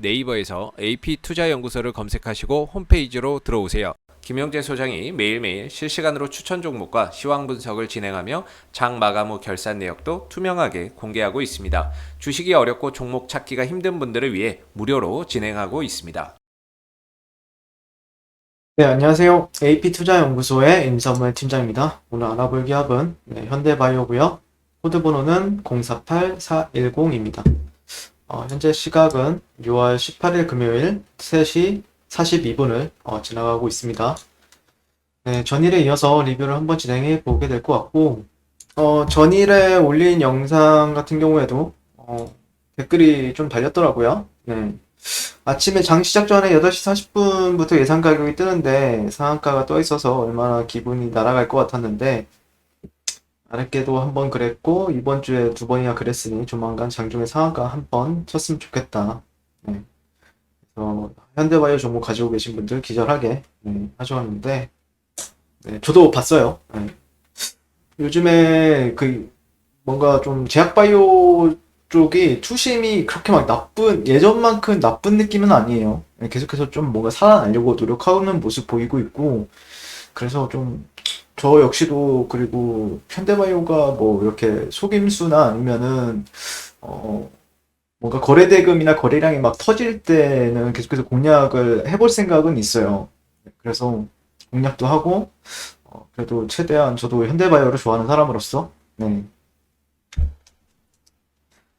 네이버에서 AP투자연구소를 검색하시고 홈페이지로 들어오세요. 김영재 소장이 매일매일 실시간으로 추천 종목과 시황 분석을 진행하며 장 마감 후 결산 내역도 투명하게 공개하고 있습니다. 주식이 어렵고 종목 찾기가 힘든 분들을 위해 무료로 진행하고 있습니다. 네, 안녕하세요. AP투자연구소의 임선물 팀장입니다. 오늘 알아볼 기업은 현대바이오고요. 코드 번호는 048410입니다. 현재 시각은 6월 18일 금요일 3시 42분을 지나가고 있습니다. 네, 전일에 이어서 리뷰를 한번 진행해 보게 될 것 같고, 전일에 올린 영상 같은 경우에도 댓글이 좀 달렸더라고요. 네. 아침에 장 시작 전에 8시 40분부터 예상 가격이 뜨는데 상한가가 떠 있어서 얼마나 기분이 날아갈 것 같았는데, 아랫게도 한 번 그랬고 이번 주에 두 번이나 그랬으니 조만간 장중에 상한가 한 번 쳤으면 좋겠다. 네. 그래서 현대바이오 종목 가지고 계신 분들 기절하게 하셨는데, 네, 저도 봤어요. 네. 요즘에 그 뭔가 좀 제약바이오 쪽이 투심이 그렇게 막 예전만큼 나쁜 느낌은 아니에요. 네, 계속해서 좀 뭔가 살아나려고 노력하는 모습 보이고 있고, 그래서 좀 저 역시도, 그리고 현대바이오가 뭐 이렇게 속임수나 아니면은 뭔가 거래대금이나 거래량이 막 터질 때는 계속해서 공략을 해볼 생각은 있어요. 그래서 공략도 하고, 그래도 최대한 저도 현대바이오를 좋아하는 사람으로서, 네,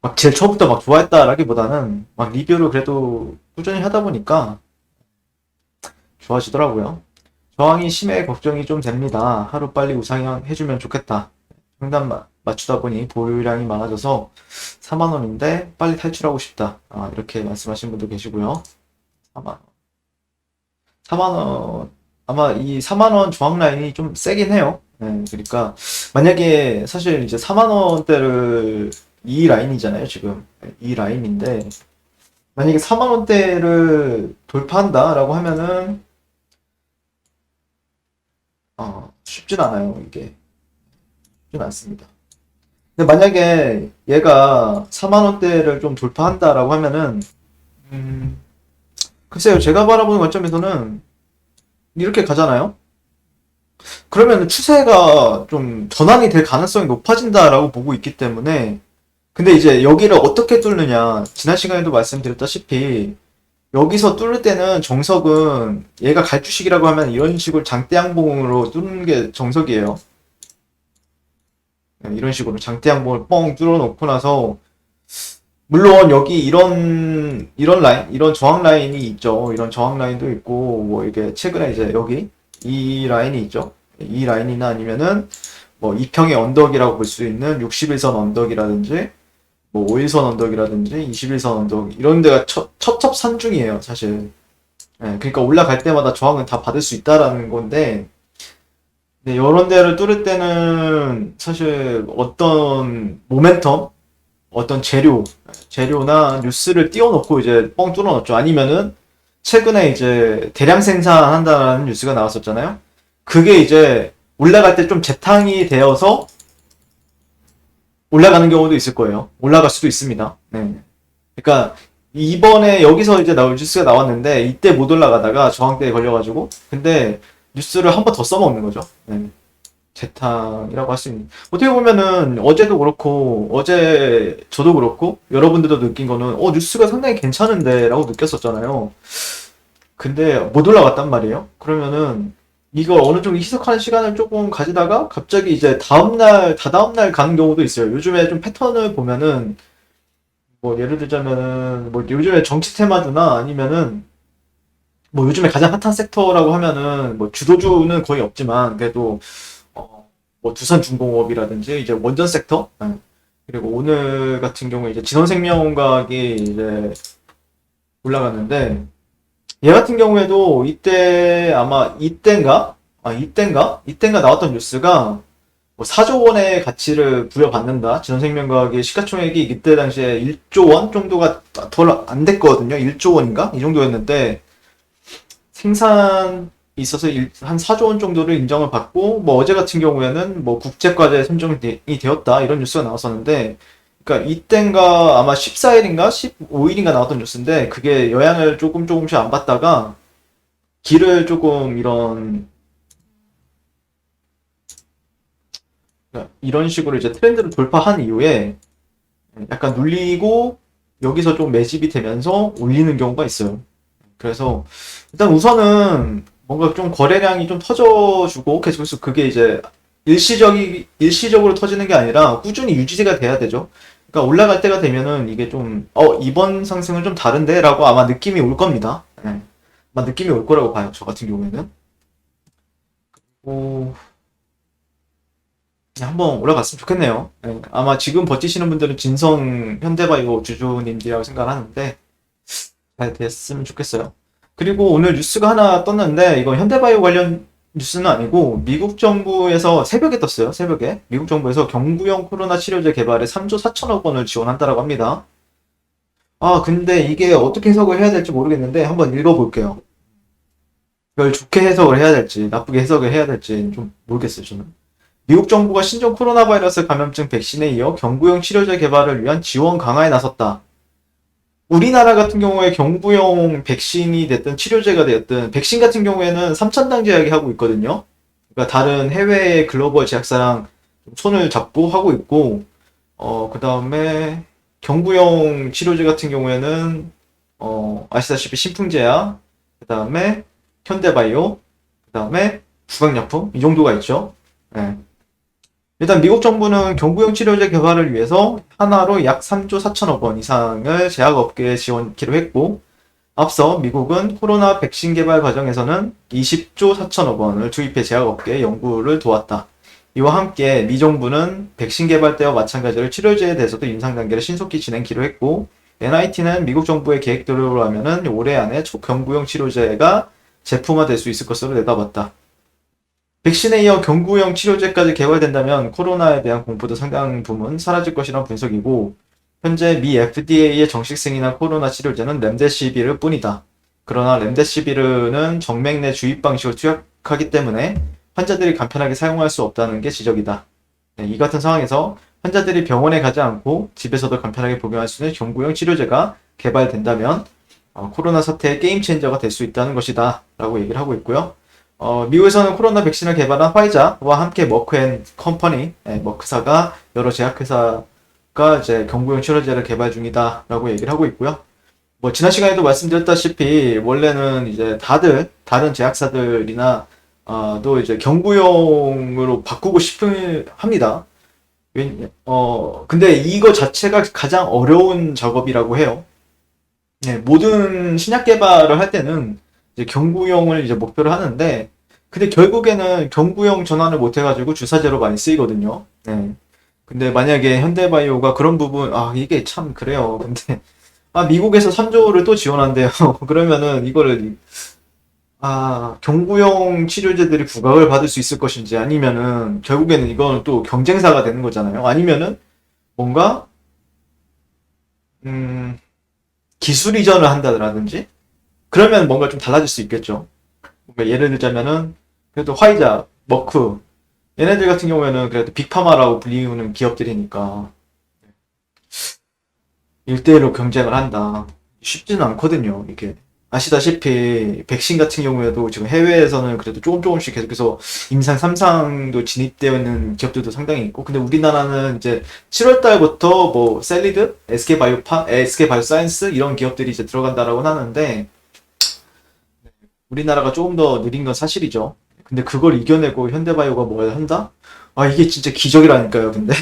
막 제일 처음부터 막 좋아했다라기보다는 막 리뷰를 그래도 꾸준히 하다 보니까 좋아지더라고요. 저항이 심해 걱정이 좀 됩니다. 하루 빨리 우상향 해주면 좋겠다. 상담 맞추다 보니 보유량이 많아져서 4만원인데 빨리 탈출하고 싶다. 이렇게 말씀하신 분도 계시고요. 4만원. 4만원. 아마 이 4만원 저항 라인이 좀 세긴 해요. 네, 그러니까 만약에 사실 이제 4만원대를, 이 라인이잖아요, 지금. 이 라인인데, 만약에 4만원대를 돌파한다라고 하면은 쉽진 않아요, 이게. 쉽진 않습니다. 근데 만약에 얘가 4만원대를 좀 돌파한다라고 하면은, 글쎄요, 제가 바라보는 관점에서는 이렇게 가잖아요? 그러면 추세가 좀 전환이 될 가능성이 높아진다라고 보고 있기 때문에, 근데 이제 여기를 어떻게 뚫느냐, 지난 시간에도 말씀드렸다시피, 여기서 뚫을 때는 정석은 얘가 갈주식이라고 하면 이런 식으로 장대양봉으로 뚫는 게 정석이에요. 네, 이런 식으로 장대양봉을 뻥 뚫어놓고 나서, 물론 여기 이런 라인, 이런 저항 라인이 있죠. 이런 저항 라인도 있고, 뭐 이게 최근에 이제 여기 이 라인이 있죠. 이 라인이나 아니면은 뭐 이평의 언덕이라고 볼 수 있는 61선 언덕이라든지, 뭐 5일선 언덕이라든지 21선 언덕, 이런 데가 첩첩산중이에요, 사실. 예, 그러니까 올라갈 때마다 저항은 다 받을 수 있다라는 건데, 네, 이런 데를 뚫을 때는 사실 어떤 모멘텀, 어떤 재료나 뉴스를 띄워놓고 이제 뻥 뚫어놓죠. 아니면은 최근에 이제 대량 생산한다는 뉴스가 나왔었잖아요. 그게 이제 올라갈 때 좀 재탕이 되어서 올라가는 경우도 있을 거예요. 올라갈 수도 있습니다. 네. 그러니까 이번에 여기서 이제 나올 뉴스가 나왔는데 이때 못 올라가다가 저항대에 걸려가지고, 근데 뉴스를 한 번 더 써먹는 거죠. 네. 재탕이라고 할 수 있는. 어떻게 보면은 어제도 그렇고 어제 저도 그렇고 여러분들도 느낀 거는 뉴스가 상당히 괜찮은데 라고 느꼈었잖아요. 근데 못 올라갔단 말이에요. 그러면은 이걸 어느 정도 희석하는 시간을 조금 가지다가 갑자기 이제 다음날, 다다음날 가는 경우도 있어요. 요즘에 좀 패턴을 보면은, 뭐 예를 들자면은 뭐 요즘에 정치 테마주나 아니면은 뭐 요즘에 가장 핫한 섹터라고 하면은 뭐 주도주는 거의 없지만 그래도 뭐 두산중공업이라든지 이제 원전 섹터, 그리고 오늘 같은 경우에 이제 진원생명과학이 이제 올라갔는데, 얘 같은 경우에도 이때 아마 이땐가 나왔던 뉴스가 뭐 4조 원의 가치를 부여받는다. 진원생명과학의 시가총액이 이때 당시에 1조 원 정도가 덜 안 됐거든요. 1조 원인가? 이 정도였는데 생산이 있어서 한 4조 원 정도를 인정을 받고, 뭐 어제 같은 경우에는 뭐 국제과제 선정이 되었다, 이런 뉴스가 나왔었는데, 그러니까 이땐가 아마 14일인가 15일인가 나왔던 뉴스인데 그게 영향을 조금씩 안 받다가 길을 조금 이런 식으로 이제 트렌드를 돌파한 이후에 약간 눌리고 여기서 좀 매집이 되면서 올리는 경우가 있어요. 그래서 일단 우선은 뭔가 좀 거래량이 좀 터져주고 계속해서 그게 이제 일시적으로 터지는 게 아니라 꾸준히 유지가 돼야 되죠. 그러니까 올라갈 때가 되면은 이게 좀, 이번 상승은 좀 다른데? 라고 아마 느낌이 올 겁니다. 네. 아마 느낌이 올 거라고 봐요. 저 같은 경우에는. 오, 그냥 한번 올라갔으면 좋겠네요. 네. 아마 지금 버티시는 분들은 진성 현대바이오 주주님들이라고 생각을 하는데, 잘 됐으면 좋겠어요. 그리고 오늘 뉴스가 하나 떴는데, 이거 현대바이오 관련 뉴스는 아니고, 미국 정부에서 새벽에 떴어요, 새벽에. 미국 정부에서 경구용 코로나 치료제 개발에 3조 4천억 원을 지원한다라고 합니다. 아, 근데 이게 어떻게 해석을 해야 될지 모르겠는데, 한번 읽어볼게요. 이걸 좋게 해석을 해야 될지, 나쁘게 해석을 해야 될지 좀 모르겠어요, 저는. 미국 정부가 신종 코로나 바이러스 감염증 백신에 이어 경구용 치료제 개발을 위한 지원 강화에 나섰다. 우리나라 같은 경우에 경구용 백신이 됐든 치료제가 되었든 백신 같은 경우에는 3,000당 제약이 하고 있거든요. 그러니까 다른 해외 글로벌 제약사랑 손을 잡고 하고 있고, 그 다음에 경구용 치료제 같은 경우에는 아시다시피 신풍제약, 그 다음에 현대바이오, 그 다음에 구강약품 이 정도가 있죠. 네. 일단 미국 정부는 경구용 치료제 개발을 위해서 하나로 약 3조 4천억 원 이상을 제약업계에 지원키로 했고, 앞서 미국은 코로나 백신 개발 과정에서는 20조 4천억 원을 투입해 제약업계의 연구를 도왔다. 이와 함께 미 정부는 백신 개발 때와 마찬가지로 치료제에 대해서도 임상 단계를 신속히 진행키로 했고, NIT는 미국 정부의 계획대로 하면은 올해 안에 초경구용 치료제가 제품화될 수 있을 것으로 내다봤다. 백신에 이어 경구용 치료제까지 개발된다면 코로나에 대한 공포도 상당 부분 사라질 것이란 분석이고, 현재 미 FDA의 정식 승인한 코로나 치료제는 렘데시비르 뿐이다. 그러나 렘데시비르는 정맥 내 주입 방식을 투약하기 때문에 환자들이 간편하게 사용할 수 없다는 게 지적이다. 네, 이 같은 상황에서 환자들이 병원에 가지 않고 집에서도 간편하게 복용할 수 있는 경구용 치료제가 개발된다면 코로나 사태의 게임 체인저가 될 수 있다는 것이다 라고 얘기를 하고 있고요. 미국에서는 코로나 백신을 개발한 화이자와 함께 머크 앤 컴퍼니, 머크사가 여러 제약회사가 이제 경구용 치료제를 개발 중이다라고 얘기를 하고 있고요. 뭐 지난 시간에도 말씀드렸다시피 원래는 이제 다른 제약사들이나 또 이제 경구용으로 바꾸고 싶은 합니다. 근데 이거 자체가 가장 어려운 작업이라고 해요. 네, 모든 신약 개발을 할 때는 이제 경구용을 이제 목표로 하는데, 근데 결국에는 경구용 전환을 못 해가지고 주사제로 많이 쓰이거든요. 네. 근데 만약에 현대바이오가 그런 부분, 이게 참 그래요. 근데, 미국에서 3조를 또 지원한대요. 그러면은 이거를, 경구용 치료제들이 부각을 받을 수 있을 것인지 아니면은 결국에는 이거는 또 경쟁사가 되는 거잖아요. 아니면은 뭔가, 기술 이전을 한다든지, 그러면 뭔가 좀 달라질 수 있겠죠. 그러니까 예를 들자면은 그래도 화이자, 머크 얘네들 같은 경우에는 그래도 빅파마라고 불리우는 기업들이니까 1대1로 경쟁을 한다. 쉽지는 않거든요. 이게 아시다시피 백신 같은 경우에도 지금 해외에서는 그래도 조금씩 계속해서 임상 3상도 진입되어 있는 기업들도 상당히 있고, 근데 우리나라는 이제 7월 달부터 뭐 셀리드, SK바이오사이언스 이런 기업들이 이제 들어간다라고 하는데 우리나라가 조금 더 느린 건 사실이죠. 근데 그걸 이겨내고 현대바이오가 뭘 한다? 이게 진짜 기적이라니까요, 근데.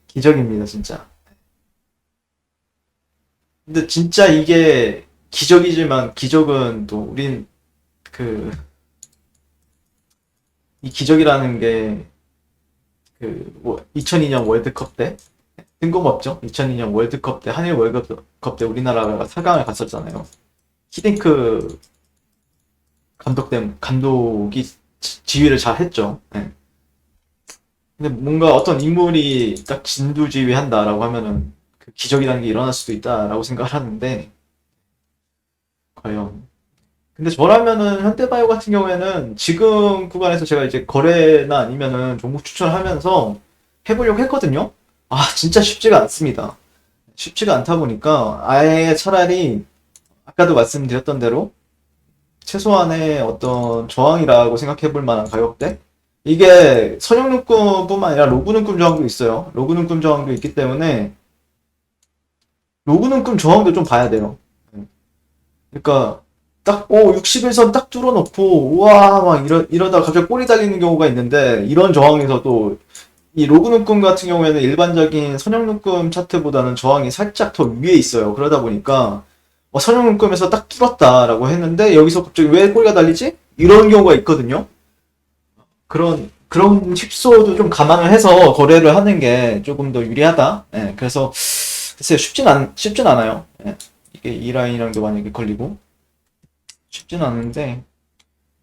기적입니다, 진짜. 근데 진짜 이게 기적이지만 기적은 또 우린 이 기적이라는 게 뭐 2002년 월드컵 때 뜬금없죠? 2002년 월드컵 때 한일 월드컵 때 우리나라가 4강을 갔었잖아요. 히딩크 감독이 지휘를 잘 했죠. 네. 근데 뭔가 어떤 인물이 딱 진두지휘한다라고 하면은 그 기적이라는 게 일어날 수도 있다라고 생각을 하는데, 과연. 근데 저라면은 현대바이오 같은 경우에는 지금 구간에서 제가 이제 거래나 아니면은 종목 추천을 하면서 해보려고 했거든요. 진짜 쉽지가 않습니다. 쉽지가 않다 보니까 아예 차라리 아까도 말씀드렸던 대로 최소한의 어떤 저항이라고 생각해 볼 만한 가격대? 이게 선형묶음뿐만 아니라 로그묶음 저항도 있어요. 로그묶음 저항도 있기 때문에 로그묶음 저항도 좀 봐야 돼요. 그러니까 딱 60일선 딱 뚫어놓고 우와 막 이러다가 갑자기 꼬리 달리는 경우가 있는데 이런 저항에서 또 이 로그묶음 같은 경우에는 일반적인 선형묶음 차트보다는 저항이 살짝 더 위에 있어요. 그러다 보니까 선형묶음에서 딱 뚫었다라고 했는데 여기서 갑자기 왜 꼬리가 달리지? 이런 경우가 있거든요. 그런 tip소도 좀 감안을 해서 거래를 하는 게 조금 더 유리하다. 예, 그래서 글쎄요, 쉽진 않아요. 예, 이게 이 라인이랑도 만약에 걸리고 쉽진 않은데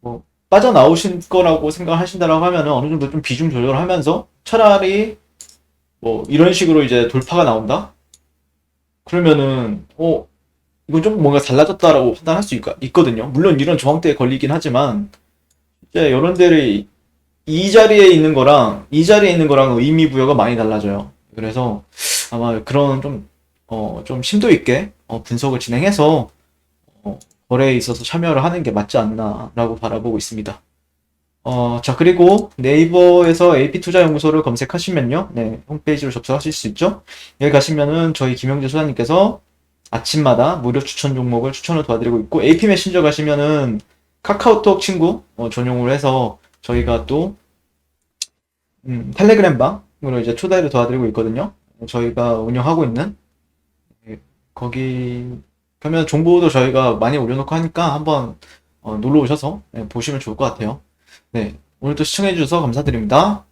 뭐 빠져나오실 거라고 생각하신다라고 하면은 어느 정도 좀 비중 조절하면서 차라리 뭐 이런 식으로 이제 돌파가 나온다? 그러면은 이건 좀 뭔가 달라졌다라고 판단할 수 있거든요. 물론 이런 저항대에 걸리긴 하지만 이제 이런 데를 이 자리에 있는 거랑 의미 부여가 많이 달라져요. 그래서 아마 그런 좀 심도 있게 분석을 진행해서 거래에 있어서 참여를 하는 게 맞지 않나라고 바라보고 있습니다. 자, 그리고 네이버에서 AP투자연구소를 검색하시면요. 네, 홈페이지로 접속하실 수 있죠. 여기 가시면은 저희 김영재 소장님께서 아침마다 무료 추천 종목을 추천을 도와드리고 있고, AP 메신저 가시면은 카카오톡 친구 전용으로 해서 저희가 또 텔레그램방으로 이제 초대를 도와드리고 있거든요. 저희가 운영하고 있는 거기 가면 정보도 저희가 많이 올려놓고 하니까 한번 놀러 오셔서 보시면 좋을 것 같아요. 네, 오늘도 시청해주셔서 감사드립니다.